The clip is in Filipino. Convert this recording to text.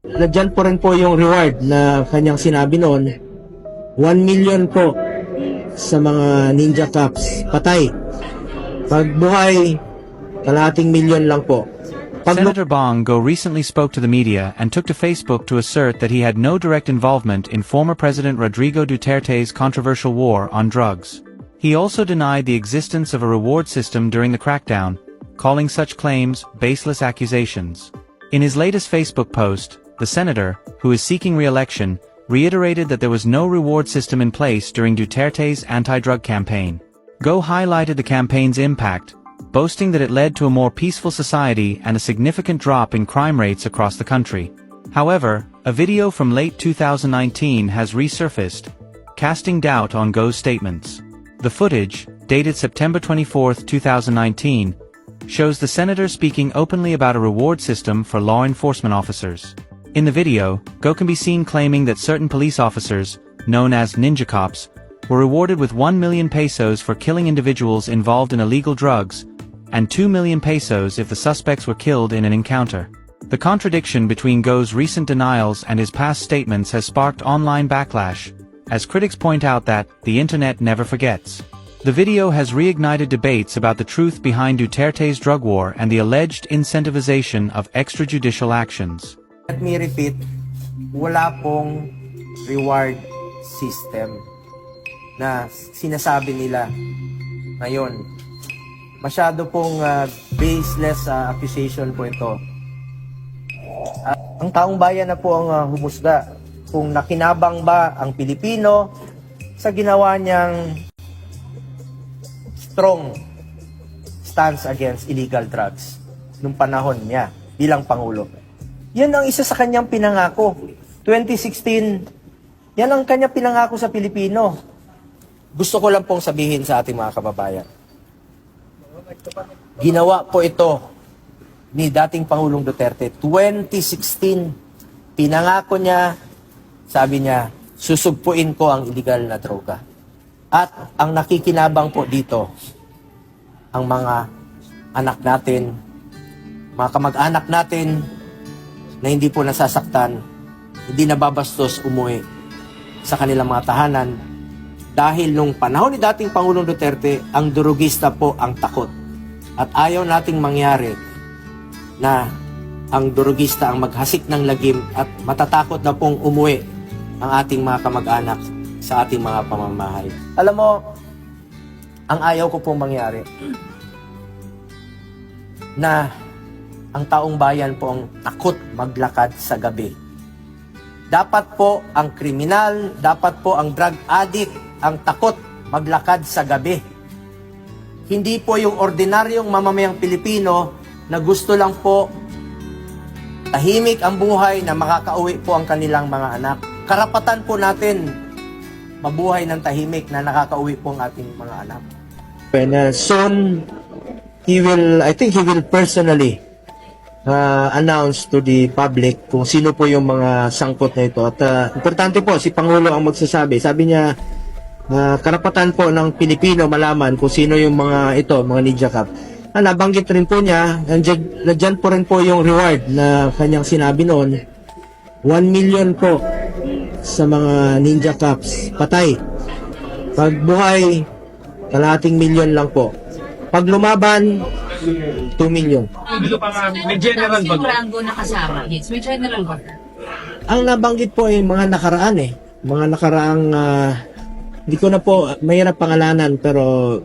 Nandiyan po rin po yung reward na kanyang sinabi noon. 1 million po sa mga Ninja Cops. Patay. Pag buhay, kalahating milyon lang po. Senator Bongo recently spoke to the media and took to Facebook to assert that he had no direct involvement in former President Rodrigo Duterte's controversial war on drugs. He also denied the existence of a reward system during the crackdown, calling such claims baseless accusations. In his latest Facebook post, the senator, who is seeking re-election, reiterated that there was no reward system in place during Duterte's anti-drug campaign. Go highlighted the campaign's impact, boasting that it led to a more peaceful society and a significant drop in crime rates across the country. However, a video from late 2019 has resurfaced, casting doubt on Go's statements. The footage, dated September 24, 2019, shows the senator speaking openly about a reward system for law enforcement officers. In the video, Go can be seen claiming that certain police officers, known as Ninja Cops, were rewarded with 1 million pesos for killing individuals involved in illegal drugs, and 2 million pesos if the suspects were killed in an encounter. The contradiction between Go's recent denials and his past statements has sparked online backlash, as critics point out that the internet never forgets. The video has reignited debates about the truth behind Duterte's drug war and the alleged incentivization of extrajudicial actions. Let me repeat, wala pong reward system na sinasabi nila ngayon. Masyado pong baseless accusation po ito. Ang taong bayan na po ang humusga kung nakinabang ba ang Pilipino sa ginawa niyang strong stance against illegal drugs nung panahon niya bilang Pangulo. Yan ang isa sa kanyang pinangako. 2016, yan ang kanyang pinangako sa Pilipino. Gusto ko lang pong sabihin sa ating mga kababayan. Ginawa po ito ni dating Pangulong Duterte. 2016, pinangako niya, sabi niya, susugpuin ko ang illegal na droga. At ang nakikinabang po dito, ang mga anak natin, mga kamag-anak natin, na hindi po nasasaktan, hindi nababastos umuwi sa kanilang mga tahanan. Dahil nung panahon ni dating Pangulong Duterte, ang durugista po ang takot. At ayaw nating mangyari na ang durugista ang maghasik ng lagim at matatakot na pong umuwi ang ating mga kamag-anak sa ating mga pamamahay. Alam mo, ang ayaw ko pong mangyari na ang taong bayan po ang takot maglakad sa gabi. Dapat po ang kriminal, dapat po ang drug addict ang takot maglakad sa gabi. Hindi po yung ordinaryong mamamayang Pilipino na gusto lang po tahimik ang buhay na makakauwi po ang kanilang mga anak. Karapatan po natin mabuhay ng tahimik na nakakauwi po ang ating mga anak. When soon, I think he will personally announce to the public kung sino po yung mga sangkot na ito. At importante po, si Pangulo ang magsasabi. Sabi niya, karapatan po ng Pilipino malaman kung sino yung mga ito, mga Ninja Cop. Nabanggit rin po niya, nandiyan po rin po yung reward na kanyang sinabi noon. 1 million po sa mga Ninja Cops. Patay. Pag buhay, kalahating milyon lang po. Pag lumaban, 2 million. May general ba? Rango na kasama. Yes, may general ba? Ang nabanggit po ay mga nakaraan eh. Mga nakaraang, hindi ko na po, mahirap pangalanan, pero